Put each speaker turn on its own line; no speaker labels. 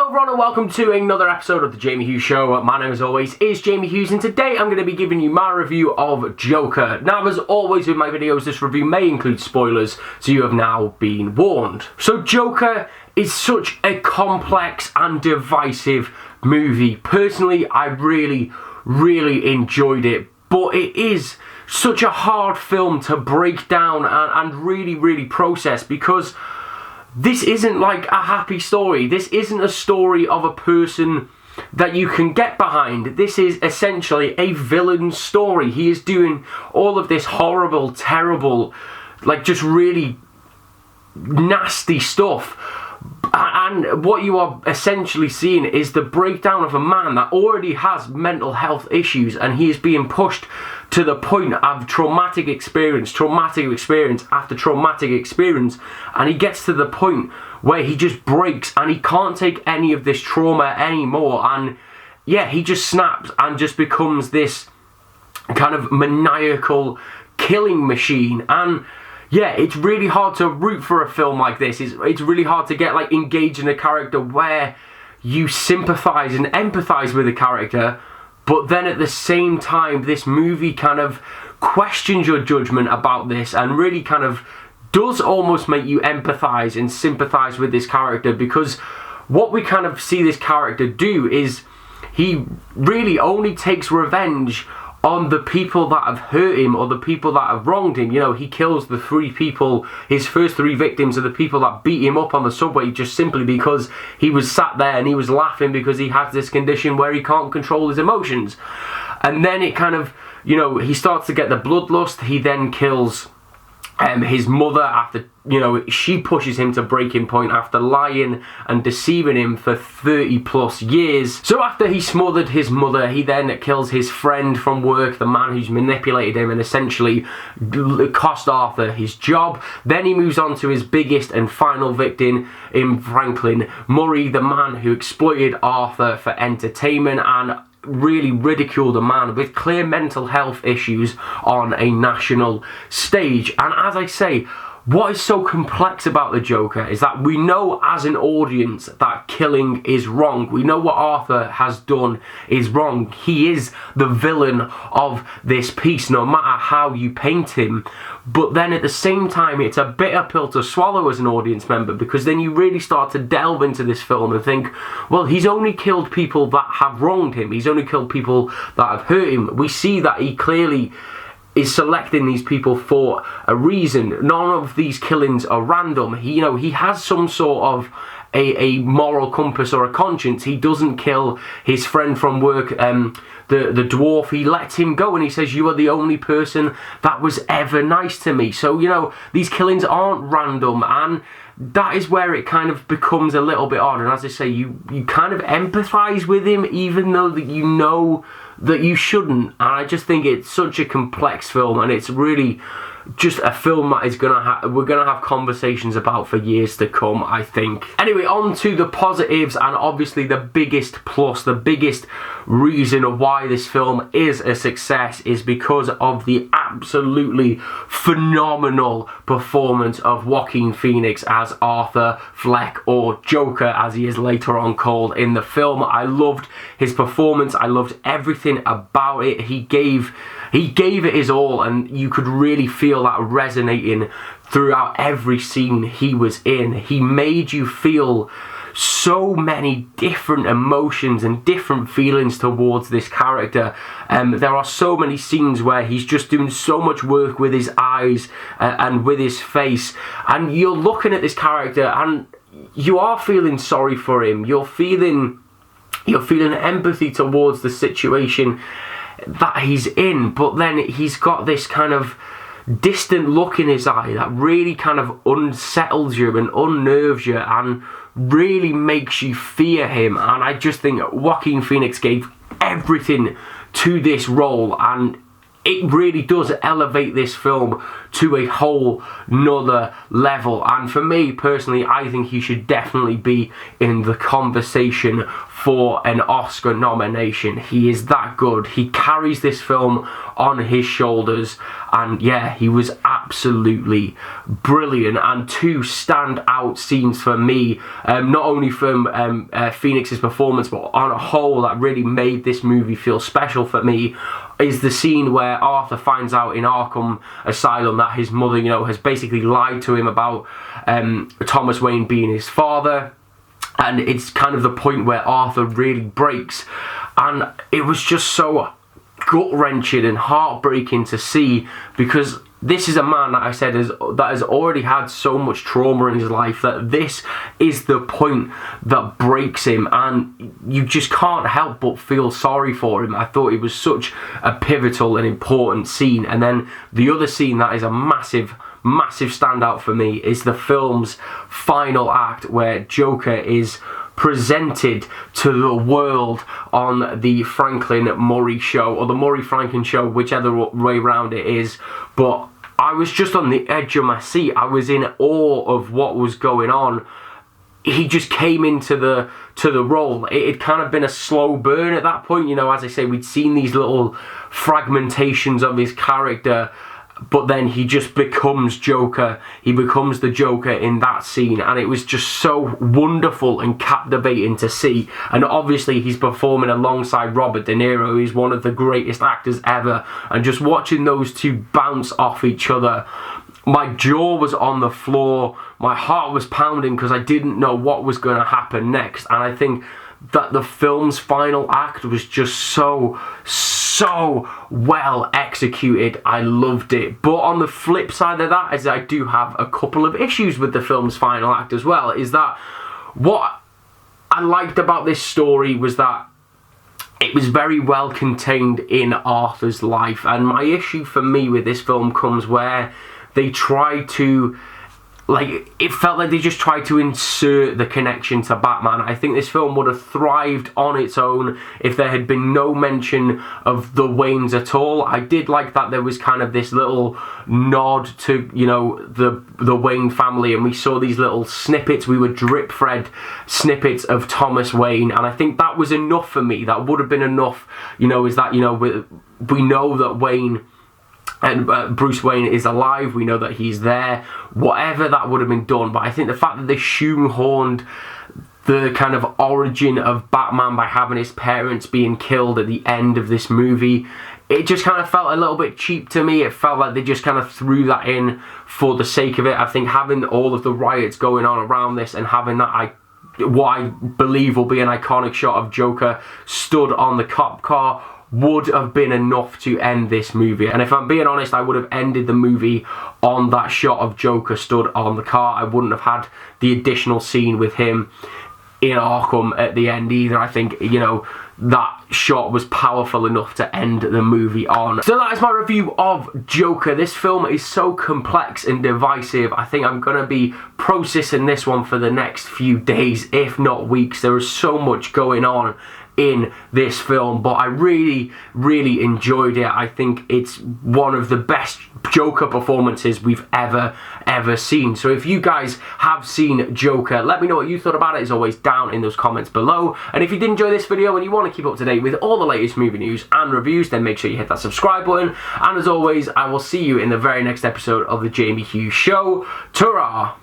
everyone and welcome to another episode of The Jamie Hughes Show. My name as always is Jamie Hughes and today I'm going to be giving you my review of Joker. Now as always with my videos, this review may include spoilers, so you have now been warned. So Joker is such a complex and divisive movie. Personally, I really enjoyed it, but it is such a hard film to break down and really process, because this isn't like a happy story. This isn't a story of a person that you can get behind. This is essentially a villain story. He is doing all of this horrible, terrible, like just really nasty stuff. And what you are essentially seeing is the breakdown of a man that already has mental health issues, and he is being pushed to the point of traumatic experience after traumatic experience, and he gets to the point where he just breaks and he can't take any of this trauma anymore, and yeah, he just snaps and just becomes this kind of maniacal killing machine. And yeah, it's really hard to root for a film like this. It's really hard to get like engaged in a character where you sympathize and empathize with the character, but then at the same time this movie kind of questions your judgment about this and really kind of does almost make you empathize and sympathize with this character, because what we kind of see this character do is he really only takes revenge on the people that have hurt him or the people that have wronged him. You know, he kills the three people, his first three victims are the people that beat him up on the subway just simply because he was sat there and he was laughing because he has this condition where he can't control his emotions. And then it kind of, you know, he starts to get the bloodlust. He then kills his mother after, you know, she pushes him to breaking point after lying and deceiving him for 30 plus years. So after he smothered his mother, he then kills his friend from work, the man who's manipulated him and essentially cost Arthur his job. Then he moves on to his biggest and final victim in Franklin Murray, the man who exploited Arthur for entertainment and really ridiculed a man with clear mental health issues on a national stage. And as I say, what is so complex about the Joker is that we know as an audience that killing is wrong. We know what Arthur has done is wrong. He is the villain of this piece, no matter how you paint him. But then at the same time, it's a bitter pill to swallow as an audience member, because then you really start to delve into this film and think, well, he's only killed people that have wronged him. He's only killed people that have hurt him. We see that he clearly is selecting these people for a reason. None of these killings are random. He has some sort of a moral compass or a conscience. He doesn't kill his friend from work, the dwarf. He lets him go and he says, you are the only person that was ever nice to me. So, you know, these killings aren't random, and that is where it kind of becomes a little bit odd. And as I say, you kind of empathize with him, even though that you know that you shouldn't. And I just think it's such a complex film, and it's really just a film that is we're gonna have conversations about for years to come, I think. Anyway, on to the positives, and obviously the biggest plus, the biggest reason why this film is a success is because of the absolutely phenomenal performance of Joaquin Phoenix as Arthur Fleck, or Joker as he is later on called in the film. I loved his performance. I loved everything about it. He gave it his all, and you could really feel that resonating throughout every scene he was in. He made you feel so many different emotions and different feelings towards this character. There are so many scenes where he's just doing so much work with his eyes and with his face, and you're looking at this character and you are feeling sorry for him. You're feeling empathy towards the situation that he's in, but then he's got this kind of distant look in his eye that really kind of unsettles you and unnerves you and really makes you fear him. And I just think Joaquin Phoenix gave everything to this role, and it really does elevate this film to a whole nother level. And for me personally, I think he should definitely be in the conversation for an Oscar nomination. He is that good. He carries this film on his shoulders, and yeah, he was absolutely brilliant. And two standout scenes for me, not only from Phoenix's performance, but on a whole, that really made this movie feel special for me, is the scene where Arthur finds out in Arkham Asylum that his mother, you know, has basically lied to him about Thomas Wayne being his father. And it's kind of the point where Arthur really breaks. And it was just so gut-wrenching and heartbreaking to see, because this is a man, like I said, that has already had so much trauma in his life, that this is the point that breaks him, and you just can't help but feel sorry for him. I thought it was such a pivotal and important scene. And then the other scene that is a massive standout for me is the film's final act, where Joker is presented to the world on the Franklin Murray show, or the Murray Franklin show, whichever way around it is. But I was just on the edge of my seat. I was in awe of what was going on. He just came into the role. It had kind of been a slow burn at that point. You know, as I say, we'd seen these little fragmentations of his character, but then he just becomes Joker. He becomes the Joker in that scene, and it was just so wonderful and captivating to see. And obviously he's performing alongside Robert De Niro, who's one of the greatest actors ever, and just watching those two bounce off each other, my jaw was on the floor, my heart was pounding, because I didn't know what was going to happen next. And I think that the film's final act was just so well executed. I loved it. But on the flip side of that, is I do have a couple of issues with the film's final act as well, is that what I liked about this story was that it was very well contained in Arthur's life. And my issue for me with this film comes where they try to, like, it felt like they just tried to insert the connection to Batman. I think this film would have thrived on its own if there had been no mention of the Waynes at all. I did like that there was kind of this little nod to, you know, the Wayne family, and we saw these little snippets. We were drip-fed snippets of Thomas Wayne, and I think that was enough for me. That would have been enough, you know, is that, you know, we know that Wayne and Bruce Wayne is alive, we know that he's there, whatever, that would have been done. But I think the fact that they shoehorned the kind of origin of Batman by having his parents being killed at the end of this movie, it just kind of felt a little bit cheap to me. It felt like they just kind of threw that in for the sake of it. I think having all of the riots going on around this, and having that, what I believe will be an iconic shot of Joker stood on the cop car, would have been enough to end this movie. And if I'm being honest, I would have ended the movie on that shot of Joker stood on the car. I wouldn't have had the additional scene with him in Arkham at the end either. I think, you know, that shot was powerful enough to end the movie on. So that is my review of Joker. This film is so complex and divisive. I think I'm going to be processing this one for the next few days, if not weeks. There is so much going on in this film, but I really enjoyed it. I think it's one of the best Joker performances we've ever seen. So if you guys have seen Joker, let me know what you thought about it, as always, down in those comments below. And if you did enjoy this video and you want to keep up to date with all the latest movie news and reviews, then make sure you hit that subscribe button. And as always, I will see you in the very next episode of The Jamie Hughes Show. Ta-ra!